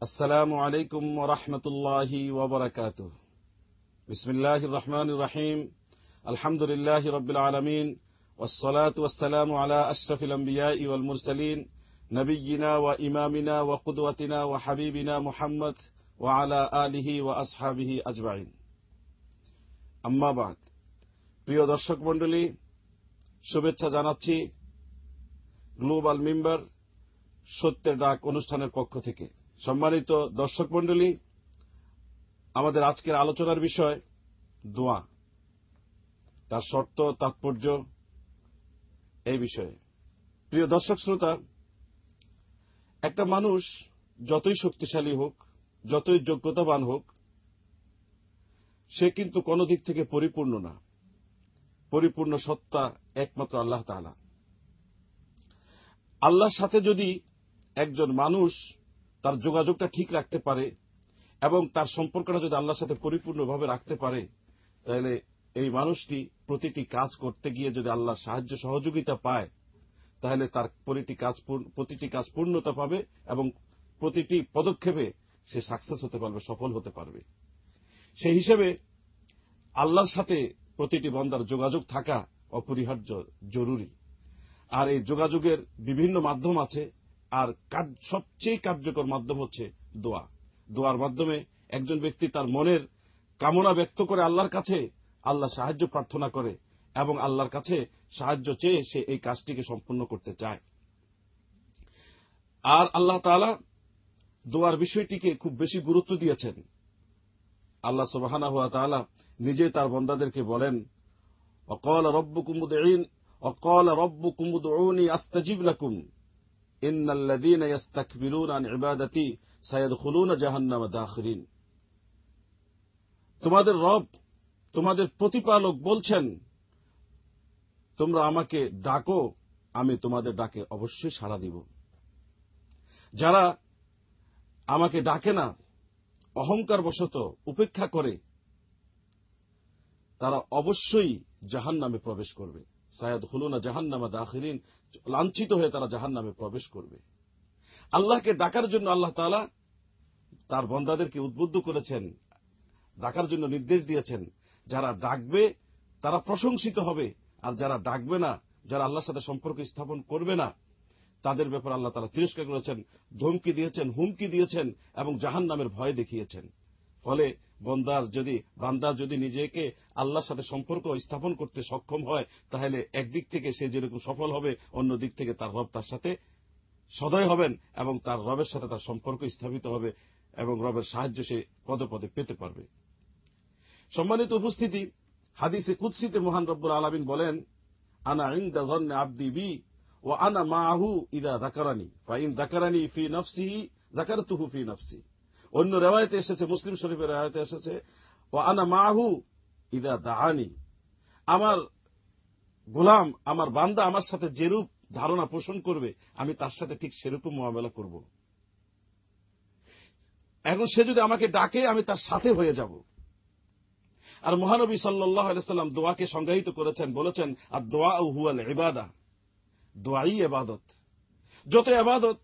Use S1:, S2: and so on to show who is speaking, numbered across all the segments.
S1: আসসালামু আলাইকুম ওয়া রাহমাতুল্লাহি ওয়া বারাকাতুহু। বিসমিল্লাহির রহমানির রহিম। আলহামদুলিল্লাহি রাব্বিল আলামিন ওয়াস সালাতু ওয়াস সালামু আলা আশরাফিল আমবিয়াই ওয়াল মুরসালিন নবিয়্যিনা ওয়া ইমামিনা ওয়া কুদওয়াতিনা ওয়া হাবিবিনা মুহাম্মদ ওয়া আলা আলিহি ওয়া আসহাবিহি আজমাইন। আম্মা বাদ। প্রিয় দর্শক মণ্ডলী, শুভেচ্ছা জানাচ্ছি গ্লোবাল মিম্বার সত্যের ডাক অনুষ্ঠানের পক্ষ থেকে। সম্মানিত দর্শক মণ্ডলী, আমাদের আজকের আলোচনার বিষয় দোয়া, তার শর্ত, তাৎপর্য, এই বিষয়ে। প্রিয় দর্শক শ্রোতা, একটা মানুষ যতই শক্তিশালী হোক, যতই যোগ্যতাবান হোক, সে কিন্তু কোন দিক থেকে পরিপূর্ণ না। পরিপূর্ণ সত্তা একমাত্র আল্লাহ তাআলা। আল্লাহর সাথে যদি একজন মানুষ তার যোগাযোগটা ঠিক রাখতে পারে এবং তার সম্পর্কটা যদি আল্লাহর সাথে পরিপূর্ণভাবে রাখতে পারে, তাহলে এই মানুষটি প্রতিটি কাজ করতে গিয়ে যদি আল্লাহর সাহায্য সহযোগিতা পায়, তাহলে তার প্রতিটি কাজ পূর্ণতা পাবে এবং প্রতিটি পদক্ষেপে সে সাকসেস হতে পারবে, সফল হতে পারবে। সেই হিসেবে আল্লাহর সাথে প্রতিটি বান্দার যোগাযোগ থাকা অপরিহার্য, জরুরি। আর এই যোগাযোগের বিভিন্ন মাধ্যম আছে, আর সবচেয়ে কার্যকর মাধ্যম হচ্ছে দোয়া। দোয়ার মাধ্যমে একজন ব্যক্তি তার মনের কামনা ব্যক্ত করে আল্লাহর কাছে, আল্লাহ সাহায্য প্রার্থনা করে এবং আল্লাহর কাছে সাহায্য চেয়ে সে এই কাজটিকে সম্পূর্ণ করতে চায়। আর আল্লাহ তাআলা দোয়ার বিষয়টিকে খুব বেশি গুরুত্ব দিয়েছেন। আল্লাহ সুবহানাহু ওয়া তাআলা নিজে তার বান্দাদেরকে বলেন, ওয়াকালা রাব্বুকুম উদউনি আস্তাজিব লাকুম ইন্নাল্লাযীনা ইস্তাকবিরুনা আন ইবাদাতি সায়াদখুলুনা জাহান্নামা দাখিরিন। তোমাদের রব, তোমাদের প্রতিপালক বলছেন, তোমরা আমাকে ডাকো, আমি তোমাদের ডাকে অবশ্যই সাড়া দিব। যারা আমাকে ডাকে না, অহংকার বশত উপেক্ষা করে, তারা অবশ্যই জাহান্নামে প্রবেশ করবে। সায়াদখুলুনা জাহান্নামা দাখিরিন, লাঞ্ছিত হয়ে তারা জাহান্নামে প্রবেশ করবে। আল্লাহকে ডাকার জন্য আল্লাহ তাআলা তার বান্দাদেরকে উদ্বুদ্ধ করেছেন, ডাকার জন্য নির্দেশ দিয়েছেন। যারা ডাকবে তারা প্রশংসিত হবে, আর যারা ডাকবে না, যারা আল্লাহর সাথে সম্পর্ক স্থাপন করবে না, তাদের ব্যাপারে আল্লাহ তাআলা তিরস্কার করেছেন, ধমকি দিয়েছেন, হুমকি দিয়েছেন এবং জাহান্নামের ভয় দেখিয়েছেন। ফলে বান্দা যদি নিজেকে আল্লাহর সাথে সম্পর্ক স্থাপন করতে সক্ষম হয়, তাহলে একদিক থেকে সে যেরকম সফল হবে, অন্য দিক থেকে তার রব তার সাথে সদয় হবেন এবং তার রবের সাথে তার সম্পর্ক স্থাপিত হবে এবং রবের সাহায্য সে পদে পদে পেতে পারবে। সম্মানিত উপস্থিতি, হাদিসে কুদসিতে মহান রব্বুল আলামিন বলেন, আনা ইনদা যান্নি আবদি বি ওয়া আনা মাআহু ইযা যাকারানি ফাইন যাকারানি ফি নাফসিহি যাকারতুহু ফি নাফসি। অন্য riwayate এসেছে, মুসলিম শরীফের riwayate এসেছে, ওয়া আনা মাআহু ইযা দাআনি। আমার গোলাম, আমার বান্দা আমার সাথে যেরূপ ধারণা পোষণ করবে, আমি তার সাথে ঠিক সেরকম মুআমালা করব। এখন সে যদি আমাকে ডাকে, আমি তার সাথে হয়ে যাব। আর মহানবী সাল্লাল্লাহু আলাইহি সাল্লাম দোয়াকে সংজ্ঞায়িত করেছেন, বলেছেন, আদ-দুআউ হুয়াল ইবাদা, দোয়াই ইবাদত। যত ইবাদত,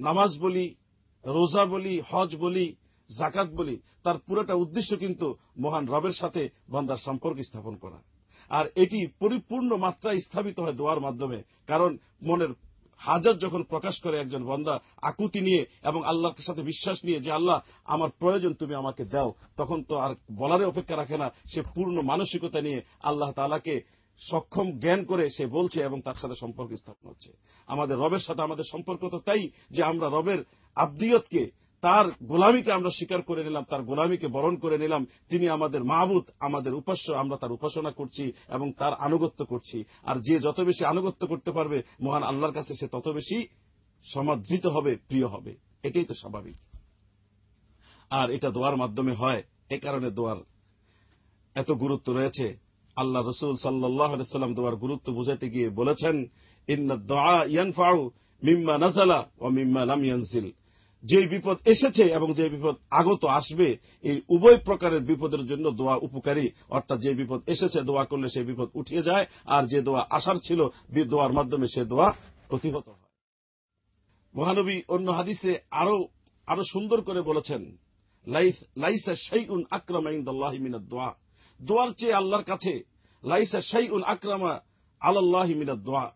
S1: নামাজ বলি, রোজা বলি, হজ বলি, যাকাত বলি, তার পুরোটা উদ্দেশ্য কিন্তু মহান রবের সাথে বান্দার সম্পর্ক স্থাপন করা। আর এটি পরিপূর্ণ মাত্রায় স্থাপিত হয় দোয়ার মাধ্যমে। কারণ মনের হাজাত যখন প্রকাশ করে একজন বান্দা আকুতি নিয়ে এবং আল্লাহর সাথে বিশ্বাস নিয়ে যে আল্লাহ আমার প্রয়োজন, তুমি আমাকে দাও, তখন তো আর বলারে অপেক্ষা রাখে না। সে পূর্ণ মানসিকতা নিয়ে আল্লাহ তাআলাকে সক্ষম জ্ঞান করে সে বলছে এবং তার সাথে সম্পর্ক স্থাপন হচ্ছে। আমাদের রবের সাথে আমাদের সম্পর্ক তো তাই যে আমরা রবের আবদিয়তকে, তার গোলামীকে আমরা স্বীকার করে নিলাম, তার গোলামীকে বরণ করে নিলাম। তিনি আমাদের মাবুদ, আমাদের উপাস্য, আমরা তার উপাসনা করছি এবং তার আনুগত্য করছি। আর যে যত বেশি আনুগত্য করতে পারবে, মহান আল্লাহর কাছে সে তত বেশি সমাদৃত হবে, প্রিয় হবে। এটাই তো স্বাভাবিক। আর এটা দোয়ার মাধ্যমে হয়, এ কারণে দোয়ার এত গুরুত্ব রয়েছে। আল্লাহ রাসূল সাল্লাল্লাহু আলাইহি সাল্লাম দোয়ার গুরুত্ব বুঝাতে গিয়ে বলেছেন, ইন্নাদ দুআ ইয়ানফাউ মিম্মা নাযালা ওয়া মিম্মা লাম ইয়ানজিল। যে বিপদ এসেছে এবং যে বিপদ আগত আসবে, এই উভয় প্রকারের বিপদের জন্য দোয়া উপকারী। অর্থাৎ যে বিপদ এসেছে, দোয়া করলে সেই বিপদ উঠিয়ে যায়, আর যে দোয়া আসার ছিল, দোয়ার মাধ্যমে সে দোয়া প্রতিহত হয়। মহানবী অন্য হাদিসে আরো আরো সুন্দর করে বলেছেন, লাইসা শাইউন আকরামা ইনদাল্লাহি মিনাদ দুআ, দোয়ার চেয়ে আল্লাহর কাছে, লাইসা শাইউন আকরামা আলাল্লাহি মিনাদ দুআ,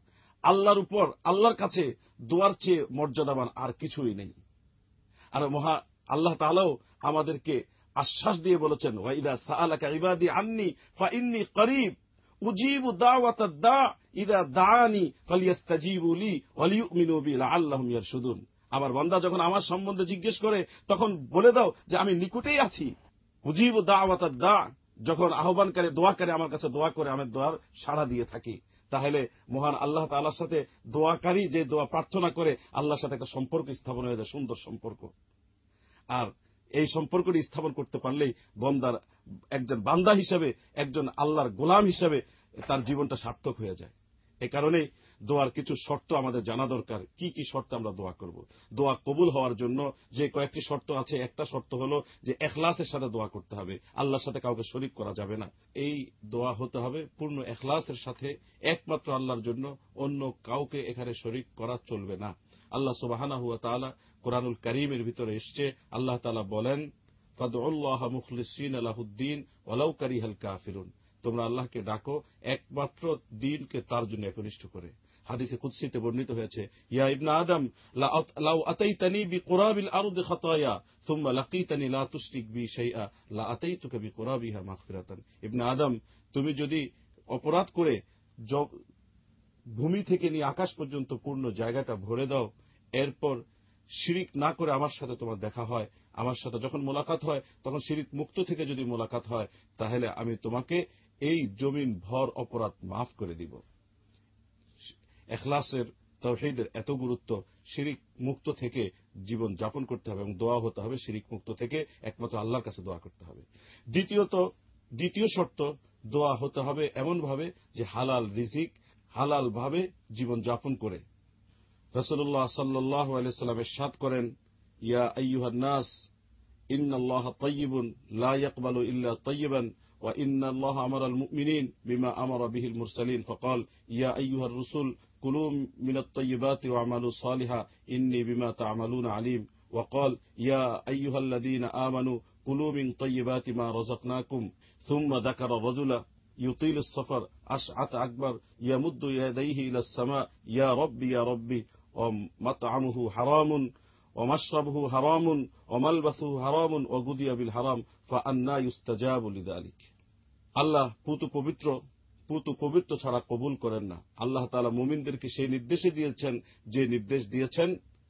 S1: আল্লাহর উপর, আল্লাহর কাছে দোয়ার চেয়ে মর্যাদাবান আর কিছুই নেই। আর আল্লাহ তাআলাও আমাদেরকে আশ্বাস দিয়ে বলেছেন, ওয়া ইযা সাআলাকা ইবাদি আন্নী ফাইন্নী করিব উজিবু দাওয়াতাদ দা ইযা দাআনি ফালইস্তাজিবু লি ওয়া লিউমিনু বি লাআল্লাহুম ইয়ারশুদুন। আমার বান্দা যখন আমার সম্বন্ধে জিজ্ঞেস করে তখন বলে দাও যে আমি নিকটেই আছি। উজিবু দাওয়াতাদ দা, যখন আহ্বানকারী দোয়াকারী আমার কাছে দোয়া করে আমি দোয়ার সাড়া দিয়ে থাকি। তাহলে মহান আল্লাহ তাআলার সাথে দোয়াকারী যে দোয়া প্রার্থনা করে আল্লাহর সাথে একটা সম্পর্ক স্থাপন হয়ে যায়, সুন্দর সম্পর্ক। আর এই সম্পর্কটি স্থাপন করতে পারলেই একজন বান্দা হিসেবে, একজন আল্লাহর গোলাম হিসেবে তার জীবনটা সার্থক হয়ে যায়। এ কারণেই দোয়ার কিছু শর্ত আমাদের জানা দরকার। কি কি শর্তে আমরা দোয়া করব? দোয়া কবুল হওয়ার জন্য যে কয়েকটি শর্ত আছে, একটা শর্ত হলো যে ইখলাসের সাথে দোয়া করতে হবে, আল্লাহর সাথে কাউকে শরীক করা যাবে না। এই দোয়া হতে হবে পূর্ণ ইখলাসের সাথে, একমাত্র আল্লাহর জন্য, অন্য কাউকে এখানে শরীক করা চলবে না। আল্লাহ সুবহানাহু ওয়া তাআলা কুরআনুল কারীমের ভিতরে এসেছে, আল্লাহ তাআলা বলেন, ফাদউল্লাহা মুখলিসিনা লাহুদ্দিন ওয়ালাউ কারিহাল কাফিরুন, তোমরা আল্লাহকে ডাকো একমাত্র দ্বীনকে তার জন্য একনিষ্ঠ করে। হাদিসে কুদসিতে বর্ণিত হয়েছে, ইয়া ইবনে আদম লাউ আতাইতানি বিকুরাবিল আরদি খাতায়া সুম্মা লাকিতানি লা তুশরিক বি শাইআ লা আতাইতুকা বিকুরাবিহা মাগফিরাতান। ইবনে আদম, তুমি যদি অপরাধ করে ভূমি থেকে নিয়ে আকাশ পর্যন্ত পূর্ণ জায়গাটা ভরে দাও, এরপর শিরিক না করে আমার সাথে তোমার দেখা হয়, আমার সাথে যখন মোলাকাত হয় তখন শিরিক মুক্ত থেকে যদি মোলাকাত হয়, তাহলে আমি তোমাকে এই জমিন ভর অপরাধ মাফ করে দিব। ইখলাসের, তাওহীদের এত গুরুত্ব। শিরিক মুক্ত থেকে জীবন যাপন করতে হবে এবং দোয়া হতে হবে শিরিক মুক্ত থেকে, একমাত্র আল্লাহর কাছে দোয়া করতে হবে। দ্বিতীয় শর্ত, দোয়া হতে হবে এমন ভাবে যে হালাল রিজিক, হালাল ভাবে জীবন যাপন করে। রাসূলুল্লাহ সাল্লাল্লাহু আলাইহি ওয়াসাল্লাম ইরশাদ করেন, ইয়া আইয়ুহান নাস ইন্নাল্লাহা তাইয়্যিবুন লা ইয়াকবালু ইল্লা তাইয়্যিবান ওয়া ইন্নাল্লাহা আমারাল মুমিনিন বিমা আমারা বিহিল মুরসালিন ফাকাল ইয়া আইয়ুহার রাসূল কুলু মিনাত তাইয়্যিবাতি ওয়া'মালু সালিহা ইন্নী বিমা তা'মালুনা আলিম ওয়া ক্বাল ইয়া আইয়ুহাল্লাযীনা আমানু কুলু মিন তাইয়্যিবাতি মা রাযাকনাকুম সুম্মা যাকারা রাজুলা يطيل السفر أشعث أكبر يمد يديه إلى السماء يا ربي ومطعمه حرام ومشربه حرام وملبسه حرام وغذي بالحرام فأنى يستجاب لذلك। আল্লাহ পুত পবিত্র ছাড়া কবুল করেন না। আল্লাহ তাআলা মুমিনদেরকে সেই নির্দেশই দিয়েছেন যে নির্দেশ দিয়েছেন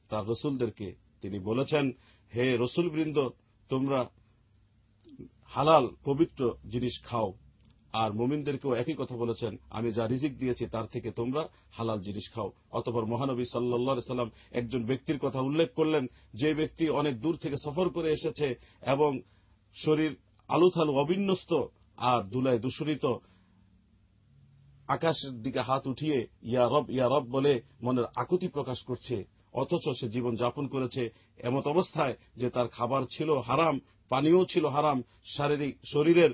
S1: তার রাসূলদেরকে। তিনি বলেছেন, হে রাসূলবৃন্দ, তোমরা হালাল পবিত্র জিনিস খাও। আর মুমিনদেরকেও একই কথা বলেছেন, আমি যা রিজিক দিয়েছি তার থেকে তোমরা হালাল জিনিস খাও। অতঃপর মহানবী সাল্লাল্লাহু আলাইহি সাল্লাম একজন ব্যক্তির কথা উল্লেখ করলেন, যে ব্যক্তি অনেক দূর থেকে সফর করে এসেছে এবং শরীর আলুথালু অবিন্যস্ত আর ধুলায় দূষিত, আকাশের দিকে হাত উঠিয়ে ইয়া রব বলে মনের আকুতি প্রকাশ করছে, অথচ সে জীবন যাপন করেছে এমত অবস্থায় যে তার খাবার ছিল হারাম, পানীয় ছিল হারাম, শরীরের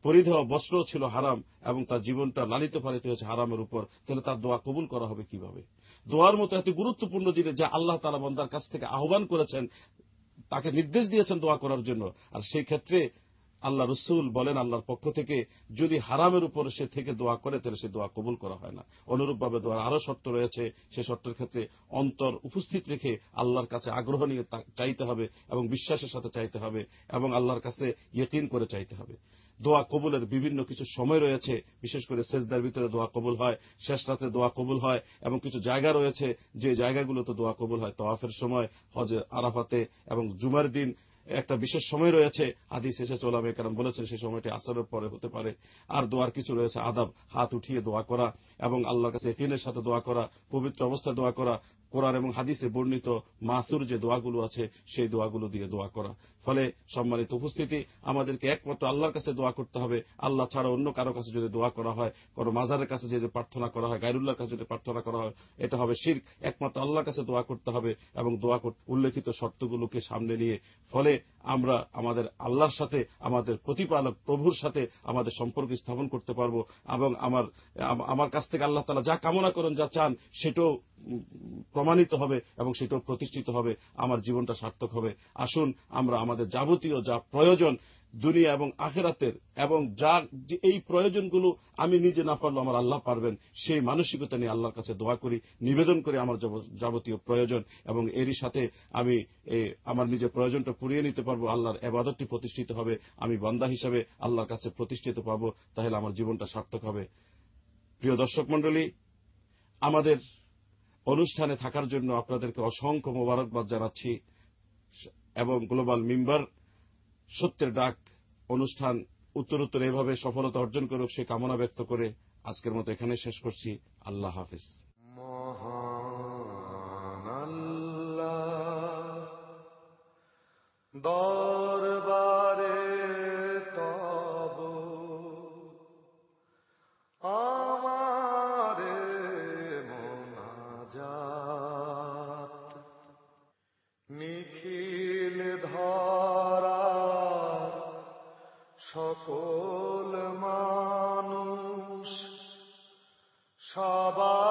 S1: পরিধেয় বস্ত্র ছিল হারাম এবং তার জীবনটা লালিত পালিত হয়েছে হারামের উপর। তাহলে তার দোয়া কবুল করা হবে কিভাবে? দোয়ার মতো এত গুরুত্বপূর্ণ জিনিস যা আল্লাহ তাআলা বান্দার কাছ থেকে আহ্বান করেছেন, তাকে নির্দেশ দিয়েছেন দোয়া করার জন্য, আর সেই ক্ষেত্রে আল্লাহ রাসূল বলেন আল্লাহর পক্ষ থেকে, যদি হারামের উপর সে থেকে দোয়া করে তাহলে সে দোয়া কবুল করা হয় না। অনুরূপভাবে দোয়ার আরো শর্ত রয়েছে, সে শর্তের ক্ষেত্রে অন্তর উপস্থিত রেখে আল্লাহর কাছে আগ্রহ নিয়ে চাইতে হবে এবং বিশ্বাসের সাথে চাইতে হবে এবং আল্লাহর কাছে ইয়াকিন করে চাইতে হবে। দোয়া কবুলের বিভিন্ন কিছু সময় রয়েছে, বিশেষ করে সেজদার ভিতরে দোয়া কবুল হয়, শেষ রাতে দোয়া কবুল হয় এবং কিছু জায়গা রয়েছে যে জায়গাগুলোতে দোয়া কবুল হয়, তাওয়াফের সময়, হজে আরাফাতে এবং জুমার দিন একটা বিশেষ সময় রয়েছে। হাদিস এসেছে, ওলামায়ে কেরাম বলেছেন সেই সময়টি আসরের পরে হতে পারে। আর দোয়ার কিছু রয়েছে আদাব, হাত উঠিয়ে দোয়া করা এবং আল্লাহর কাছে ইয়াকিনের সাথে দোয়া করা, পবিত্র অবস্থায় দোয়া করা, কোরআন এবং হাদিসে বর্ণিত মাসুর যে দোয়াগুলো আছে সেই দোয়াগুলো দিয়ে দোয়া করা। ফলে সম্মানিত উপস্থিতি, আমাদেরকে একমাত্র আল্লাহর কাছে দোয়া করতে হবে। আল্লাহ ছাড়া অন্য কারো কাছে যদি দোয়া করা হয়, কোনো মাজারের কাছে যে প্রার্থনা করা হয়, গায়রুল্লাহর কাছে যদি প্রার্থনা করা হয়, এটা হবে শিরক। একমাত্র আল্লাহর কাছে দোয়া করতে হবে এবং দোয়া উল্লেখিত শর্তগুলোকে সামনে নিয়ে। ফলে আমরা আমাদের আল্লাহর সাথে, আমাদের প্রতিপালক প্রভুর সাথে আমাদের সম্পর্ক স্থাপন করতে পারব এবং আমার কাছ থেকে আল্লাহ তাআলা যা কামনা করেন, যা চান, সেটাও প্রমাণিত হবে এবং সেটাও প্রতিষ্ঠিত হবে, আমার জীবনটা সার্থক হবে। আসুন আমরা আমাদের যাবতীয় যা প্রয়োজন দুনিয়া এবং আখিরাতের, এবং যা এই প্রয়োজনগুলো আমি নিজে না পারলেও আমার আল্লাহ পারবেন, সেই মানসিকতা নিয়ে আল্লাহর কাছে দোয়া করি, নিবেদন করি আমার যাবতীয় প্রয়োজন, এবং এরই সাথে আমি আমার নিজের প্রয়োজনটা পুরিয়ে নিতে পারবো, আল্লাহর ইবাদতটি প্রতিষ্ঠিত হবে, আমি বান্দা হিসাবে আল্লাহর কাছে প্রতিষ্ঠিত পাবো, তাহলে আমার জীবনটা সার্থক হবে। প্রিয় দর্শক মণ্ডলী, আমাদের অনুষ্ঠানে থাকার জন্য আপনাদেরকে অসংখ্য মোবারকবাদ জানাচ্ছি এবং গ্লোবাল মিম্বার সত্যের ডাক অনুষ্ঠান উত্তরোত্তর এভাবে সফলতা অর্জন করুক সে কামনা ব্যক্ত করে আজকের মতো এখানে শেষ করছি। আল্লাহ হাফেজ।
S2: মহান আল্লাহ দরবারে তব আমারে মোনাজাত, নিখিল ধরা সকল মানুষ সবার